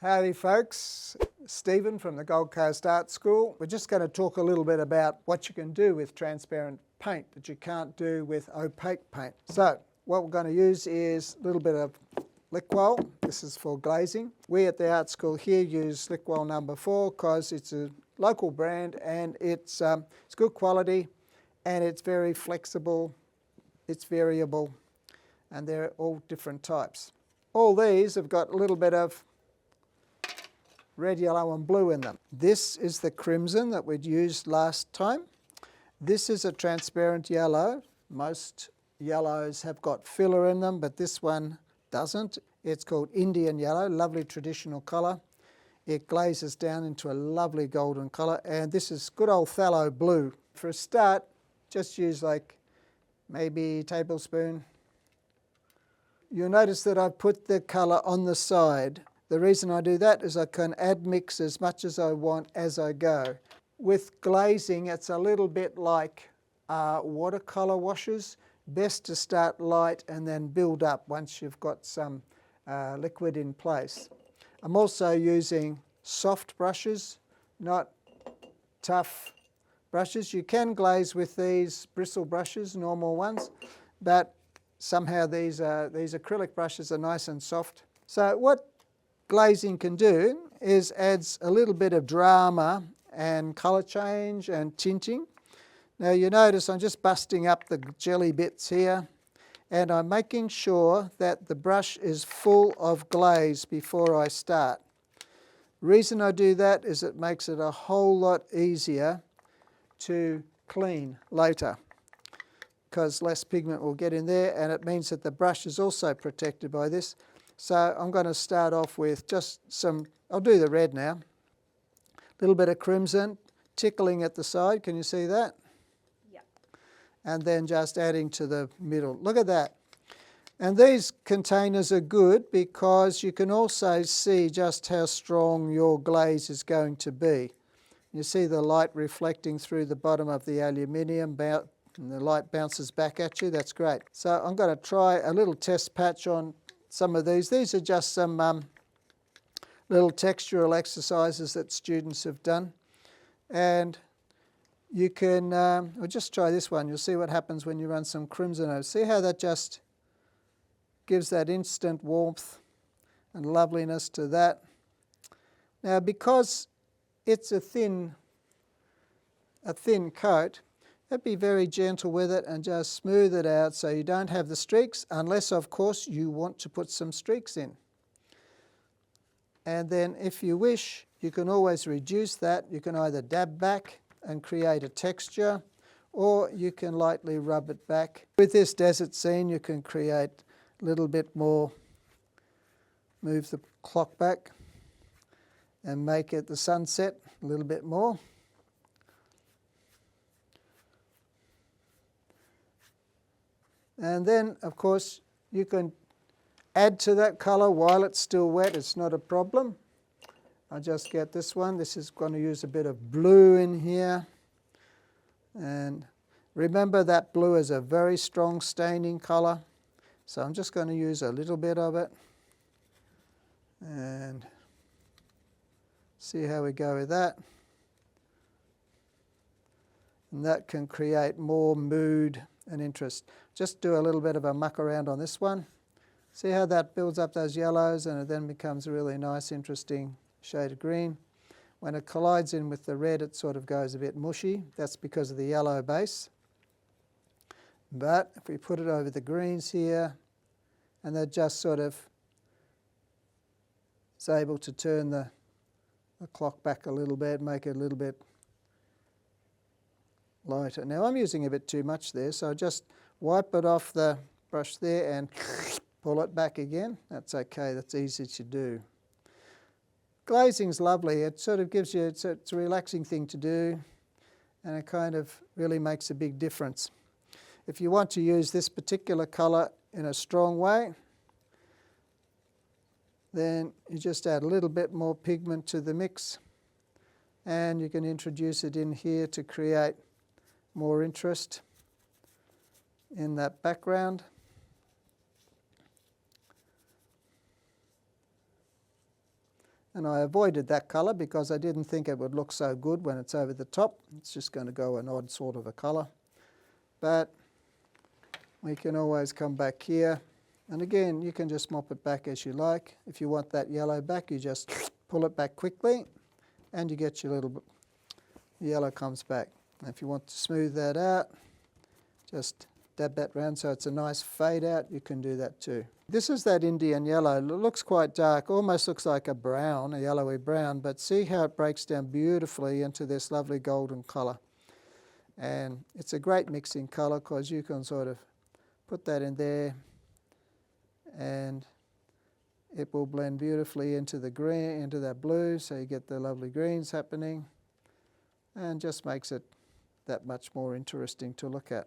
Howdy folks, Stephen from the Gold Coast Art School. We're just going to talk a little bit about what you can do with transparent paint that you can't do with opaque paint. So what we're going to use is a little bit of Liquol. This is for glazing. We at the art school here use Liquol number 4 because it's a local brand and it's good quality and it's very flexible, it's variable, and they're all different types. All these have got a little bit of red, yellow and blue in them. This is the crimson that we'd used last time. This is a transparent yellow. Most yellows have got filler in them, but this one doesn't. It's called Indian yellow, lovely traditional colour. It glazes down into a lovely golden colour, and this is good old phthalo blue. For a start, just use like maybe a tablespoon. You'll notice that I've put the colour on the side. The reason I do that is I can add mix as much as I want as I go. With glazing, it's a little bit like watercolour washes. Best to start light and then build up once you've got some liquid in place. I'm also using soft brushes, not tough brushes. You can glaze with these bristle brushes, normal ones, but somehow these acrylic brushes are nice and soft. So what glazing can do is adds a little bit of drama and colour change and tinting. Now you notice I'm just busting up the jelly bits here and I'm making sure that the brush is full of glaze before I start. Reason I do that is it makes it a whole lot easier to clean later because less pigment will get in there, and it means that the brush is also protected by this. So I'm going to start off with just some, I'll do the red now, a little bit of crimson, tickling at the side, can you see that? Yep. And then just adding to the middle. Look at that. And these containers are good because you can also see just how strong your glaze is going to be. You see the light reflecting through the bottom of the aluminium and the light bounces back at you, that's great. So I'm going to try a little test patch on some of these. These are just some little textural exercises that students have done. And you can, we'll just try this one. You'll see what happens when you run some crimson over. See how that just gives that instant warmth and loveliness to that. Now because it's a thin coat, be very gentle with it and just smooth it out so you don't have the streaks, unless of course you want to put some streaks in. And then if you wish, you can always reduce that. You can either dab back and create a texture, or you can lightly rub it back. With this desert scene you can create a little bit more, move the clock back and make it the sunset a little bit more. And then, of course, you can add to that colour while it's still wet. It's not a problem. I'll just get this one. This is going to use a bit of blue in here. And remember that blue is a very strong staining colour. So I'm just going to use a little bit of it. And see how we go with that. And that can create more mood and interest. Just do a little bit of a muck around on this one. See how that builds up those yellows and it then becomes a really nice, interesting shade of green. When it collides in with the red, it sort of goes a bit mushy. That's because of the yellow base. But if we put it over the greens here, and that just sort of is able to turn the clock back a little bit, make it a little bit lighter. Now I'm using a bit too much there, so just wipe it off the brush there and pull it back again. That's okay, that's easy to do. Glazing's lovely. It sort of gives you, it's a relaxing thing to do, and it kind of really makes a big difference. If you want to use this particular colour in a strong way, then you just add a little bit more pigment to the mix, and you can introduce it in here to create more interest in that background. And I avoided that colour because I didn't think it would look so good when it's over the top. It's just going to go an odd sort of a colour. But we can always come back here. And again, you can just mop it back as you like. If you want that yellow back, you just pull it back quickly and you get your little yellow comes back. And if you want to smooth that out, just dab that round so it's a nice fade out. You can do that too. This is that Indian yellow. It looks quite dark, almost looks like a brown, a yellowy brown, but see how it breaks down beautifully into this lovely golden colour. And it's a great mixing colour because you can sort of put that in there and it will blend beautifully into the green, into that blue, so you get the lovely greens happening and just makes it that much more interesting to look at.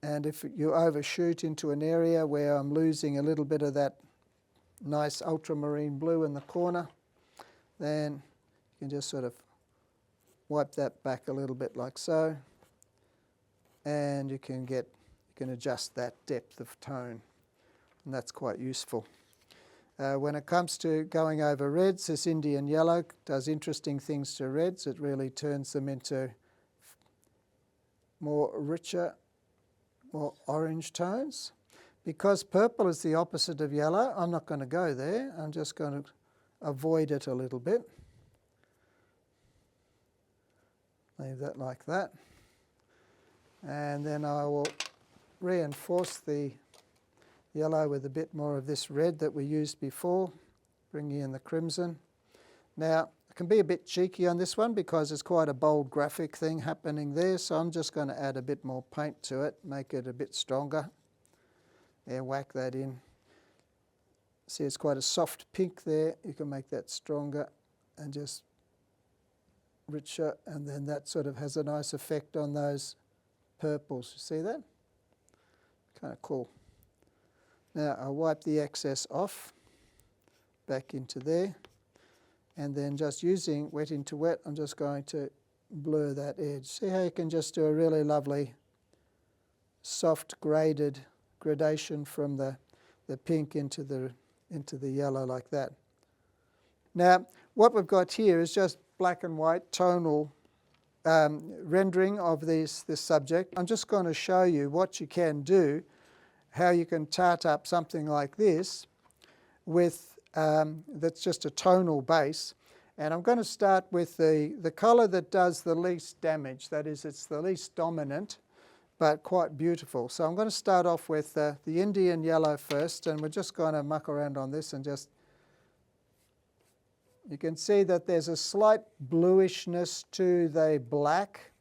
And if you overshoot into an area where I'm losing a little bit of that nice ultramarine blue in the corner, then you can just sort of wipe that back a little bit like so, and you can adjust that depth of tone, and that's quite useful. When it comes to going over reds, this Indian yellow does interesting things to reds. It really turns them into more richer, more orange tones. Because purple is the opposite of yellow, I'm not going to go there. I'm just going to avoid it a little bit. Leave that like that. And then I will reinforce the yellow with a bit more of this red that we used before, bringing in the crimson. Now, I can be a bit cheeky on this one because it's quite a bold graphic thing happening there, so I'm just going to add a bit more paint to it, make it a bit stronger. Yeah, whack that in. See, it's quite a soft pink there. You can make that stronger and just richer, and then that sort of has a nice effect on those purples. You see that? Kind of cool. Now I'll wipe the excess off, back into there, and then just using wet into wet, I'm just going to blur that edge. See how you can just do a really lovely soft gradation from the pink into the yellow like that. Now what we've got here is just black and white tonal rendering of this subject. I'm just going to show you what you can do, how you can tart up something like this with that's just a tonal base. And I'm going to start with the colour that does the least damage. That is, it's the least dominant, but quite beautiful. So I'm going to start off with the Indian yellow first, and we're just going to muck around on this and just, you can see that there's a slight bluishness to the black,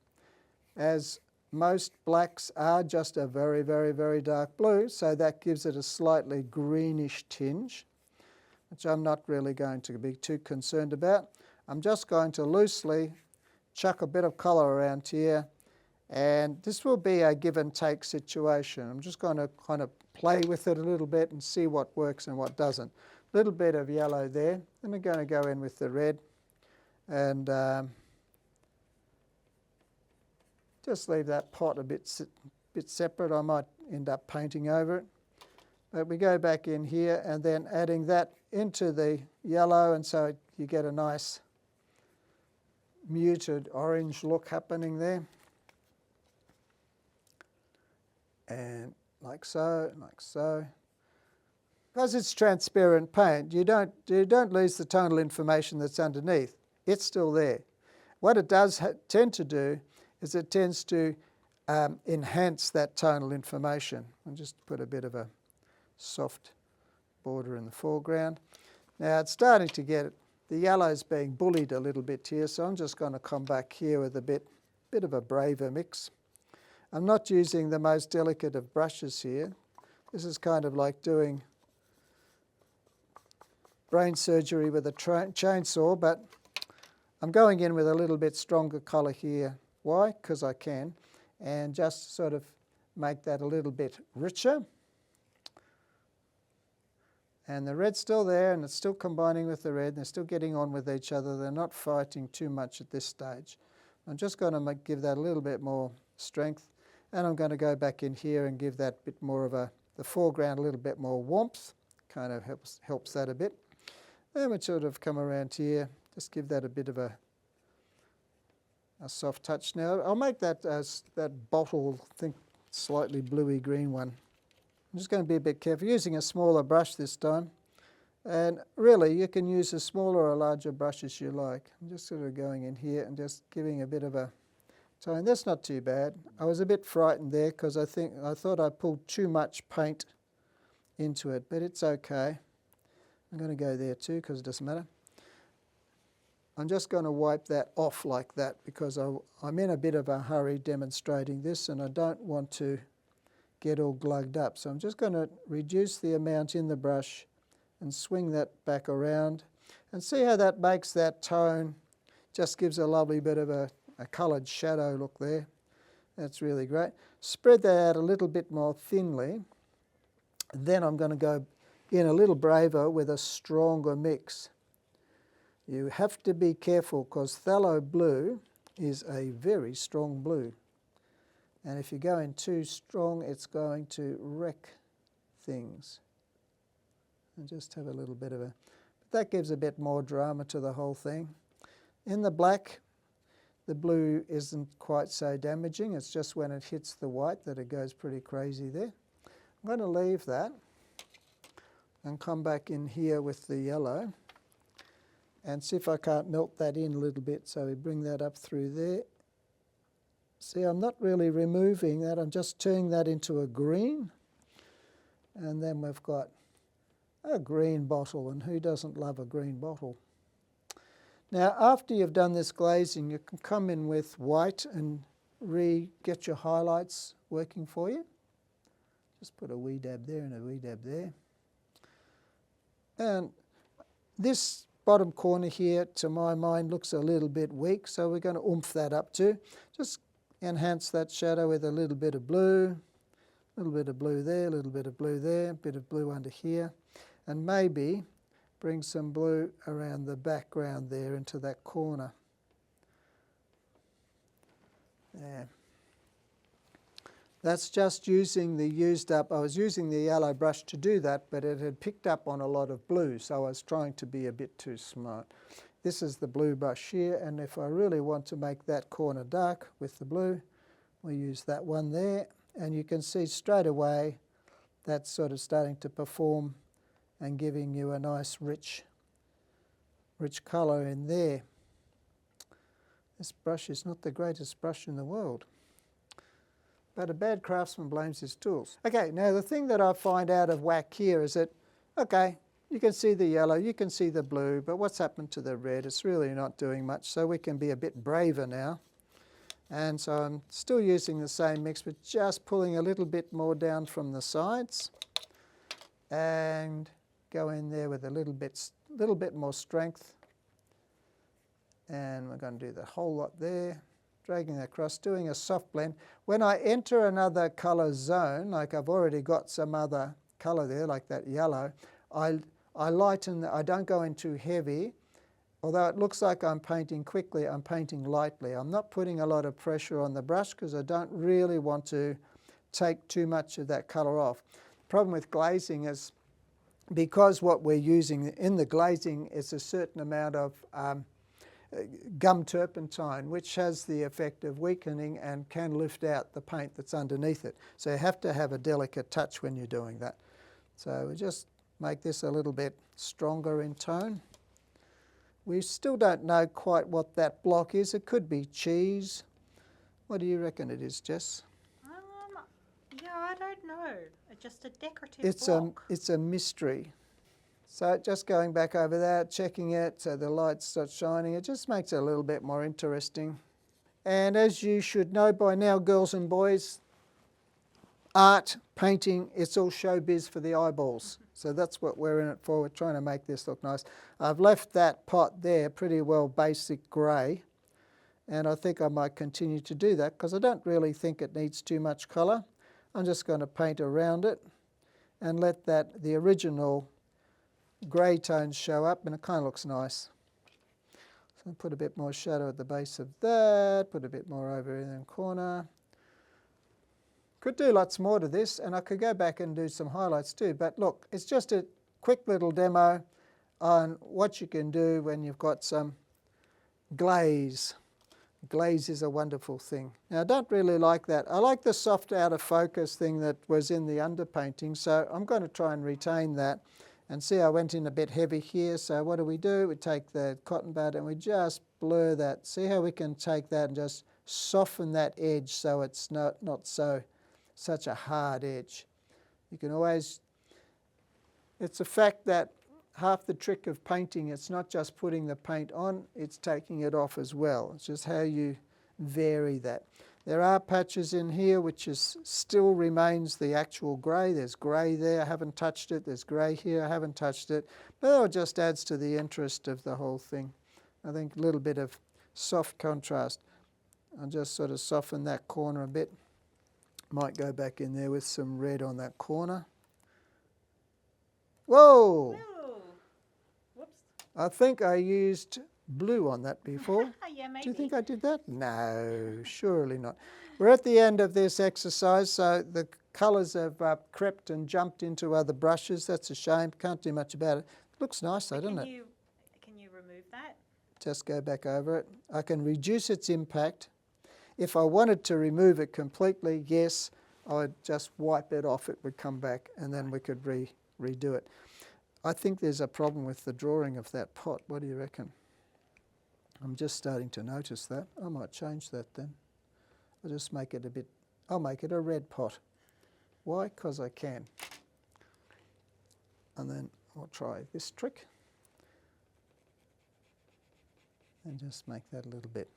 as most blacks are just a very, very, very dark blue, so that gives it a slightly greenish tinge, which I'm not really going to be too concerned about. I'm just going to loosely chuck a bit of colour around here, and this will be a give and take situation. I'm just going to kind of play with it a little bit and see what works and what doesn't. A little bit of yellow there, then we're going to go in with the red, and just leave that pot a bit separate. I might end up painting over it. But we go back in here and then adding that into the yellow, and so you get a nice muted orange look happening there. And like so, like so. Because it's transparent paint, you don't lose the tonal information that's underneath. It's still there. What it does tend to do is it tends to enhance that tonal information. I'll just put a bit of a soft border in the foreground. Now it's starting to get, the yellow's being bullied a little bit here, so I'm just going to come back here with a bit of a braver mix. I'm not using the most delicate of brushes here. This is kind of like doing brain surgery with a chainsaw, but I'm going in with a little bit stronger colour here. Why? Because I can, and just sort of make that a little bit richer. And the red's still there, and it's still combining with the red, and they're still getting on with each other. They're not fighting too much at this stage. I'm just going to give that a little bit more strength, and I'm going to go back in here and give that bit more of the foreground a little bit more warmth. Kind of helps that a bit. Then we sort of come around here, just give that a bit of a soft touch. Now I'll make that that bottle, I think slightly bluey green one. I'm just going to be a bit careful, using a smaller brush this time. And really you can use a smaller or larger brush as you like. I'm just sort of going in here and just giving a bit of a tone. That's not too bad. I was a bit frightened there because I thought I pulled too much paint into it, but it's okay. I'm going to go there too because it doesn't matter. I'm just going to wipe that off like that because I'm in a bit of a hurry demonstrating this and I don't want to get all glugged up. So I'm just going to reduce the amount in the brush and swing that back around and see how that makes that tone. Just gives a lovely bit of a coloured shadow look there. That's really great. Spread that out a little bit more thinly. Then I'm going to go in a little braver with a stronger mix. You have to be careful because phthalo blue is a very strong blue. And if you go in too strong, it's going to wreck things. And just have a little bit of a... But that gives a bit more drama to the whole thing. In the black, the blue isn't quite so damaging. It's just when it hits the white that it goes pretty crazy there. I'm going to leave that and come back in here with the yellow and see if I can't melt that in a little bit. So we bring that up through there. See, I'm not really removing that. I'm just turning that into a green. And then we've got a green bottle, and who doesn't love a green bottle? Now, after you've done this glazing, you can come in with white and get your highlights working for you. Just put a wee dab there and a wee dab there. And this bottom corner here, to my mind, looks a little bit weak, so we're going to oomph that up too. Just enhance that shadow with a little bit of blue, a little bit of blue there, a little bit of blue there, a bit of blue under here, and maybe bring some blue around the background there into that corner. There. That's just using the used up, I was using the yellow brush to do that, but it had picked up on a lot of blue, so I was trying to be a bit too smart. This is the blue brush here, and if I really want to make that corner dark with the blue, we use that one there, and you can see straight away that's sort of starting to perform and giving you a nice rich colour in there. This brush is not the greatest brush in the world, but a bad craftsman blames his tools. Okay, now the thing that I find out of whack here is that, okay, you can see the yellow, you can see the blue, but what's happened to the red? It's really not doing much, so we can be a bit braver now. And so I'm still using the same mix, but just pulling a little bit more down from the sides and go in there with a little bit more strength. And we're going to do the whole lot there, dragging that across, doing a soft blend. When I enter another colour zone, like I've already got some other colour there, like that yellow, I lighten, I don't go in too heavy. Although it looks like I'm painting quickly, I'm painting lightly. I'm not putting a lot of pressure on the brush because I don't really want to take too much of that colour off. The problem with glazing is because what we're using in the glazing is a certain amount of gum turpentine, which has the effect of weakening and can lift out the paint that's underneath it. So you have to have a delicate touch when you're doing that. So we just make this a little bit stronger in tone. We still don't know quite what that block is. It could be cheese. What do you reckon it is, Jess? Yeah, I don't know. Just a decorative block. It's a mystery. So just going back over that, checking it so the light starts shining, it just makes it a little bit more interesting. And as you should know by now, girls and boys, art, painting, it's all showbiz for the eyeballs. So that's what we're in it for. We're trying to make this look nice. I've left that pot there pretty well basic grey, and I think I might continue to do that because I don't really think it needs too much colour. I'm just going to paint around it and let the original grey tones show up, and it kind of looks nice. So I'll put a bit more shadow at the base of that, put a bit more over in the corner. Could do lots more to this, and I could go back and do some highlights too, but look, it's just a quick little demo on what you can do when you've got some glaze. Glaze is a wonderful thing. Now I don't really like that. I like the soft out of focus thing that was in the underpainting, so I'm going to try and retain that. And see, I went in a bit heavy here, so what do? We take the cotton bud and we just blur that. See how we can take that and just soften that edge so it's not such a hard edge. You can always, it's a fact that half the trick of painting, it's not just putting the paint on, it's taking it off as well. It's just how you vary that. There are patches in here which still remains the actual grey. There's grey there, I haven't touched it. There's grey here, I haven't touched it. But it just adds to the interest of the whole thing. I think a little bit of soft contrast. I'll just sort of soften that corner a bit. Might go back in there with some red on that corner. Whoa! Whoops. I think I used blue on that before. Yeah, maybe. Do you think I did that? No, surely not. We're at the end of this exercise, so the colours have crept and jumped into other brushes. That's a shame. Can't do much about it. Looks nice though, doesn't it? Can you remove that? Just go back over it. I can reduce its impact. If I wanted to remove it completely, yes, I would just wipe it off. It would come back and then we could redo it. I think there's a problem with the drawing of that pot. What do you reckon? I'm just starting to notice that. I might change that then. I'll just make it I'll make it a red pot. Why? Because I can. And then I'll try this trick. And just make that a little bit.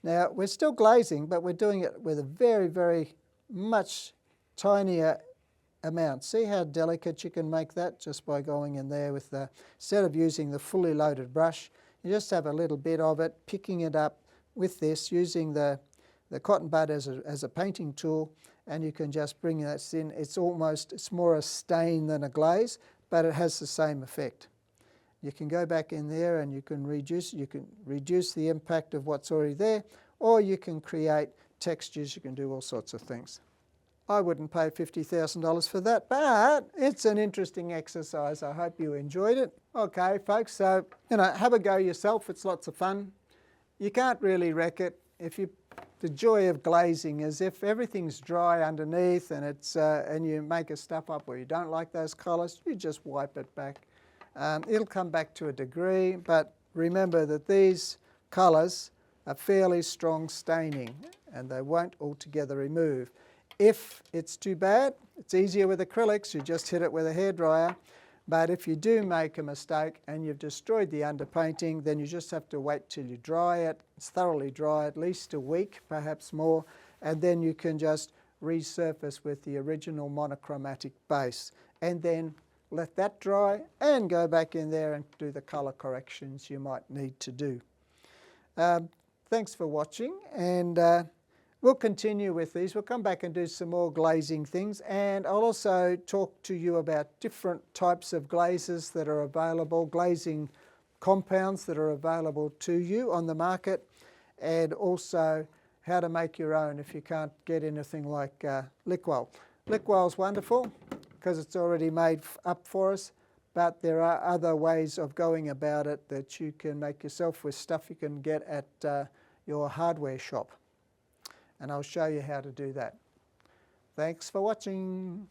Now, we're still glazing, but we're doing it with a very, very much tinier amount. See how delicate you can make that just by going in there with instead of using the fully loaded brush, you just have a little bit of it, picking it up with this, using the cotton bud as a painting tool, and you can just bring that in. It's more a stain than a glaze, but it has the same effect. You can go back in there and you can reduce the impact of what's already there, or you can create textures. You can do all sorts of things. I wouldn't pay $50,000 for that, but it's an interesting exercise. I hope you enjoyed it. Okay, folks, so, have a go yourself. It's lots of fun. You can't really wreck it. The joy of glazing is if everything's dry underneath and and you make a stuff up where you don't like those colours, you just wipe it back. It'll come back to a degree, but remember that these colours are fairly strong staining and they won't altogether remove. If it's too bad, it's easier with acrylics, you just hit it with a hairdryer. But if you do make a mistake and you've destroyed the underpainting, then you just have to wait till you dry it. It's thoroughly dry, at least a week, perhaps more, and then you can just resurface with the original monochromatic base. And then let that dry and go back in there and do the colour corrections you might need to do. Thanks for watching, and we'll continue with these. We'll come back and do some more glazing things, and I'll also talk to you about different types of glazes that are available, glazing compounds that are available to you on the market, and also how to make your own if you can't get anything like Liquol. Liquol's wonderful because it's already made up for us, but there are other ways of going about it that you can make yourself with stuff you can get at your hardware shop. And I'll show you how to do that. Thanks for watching.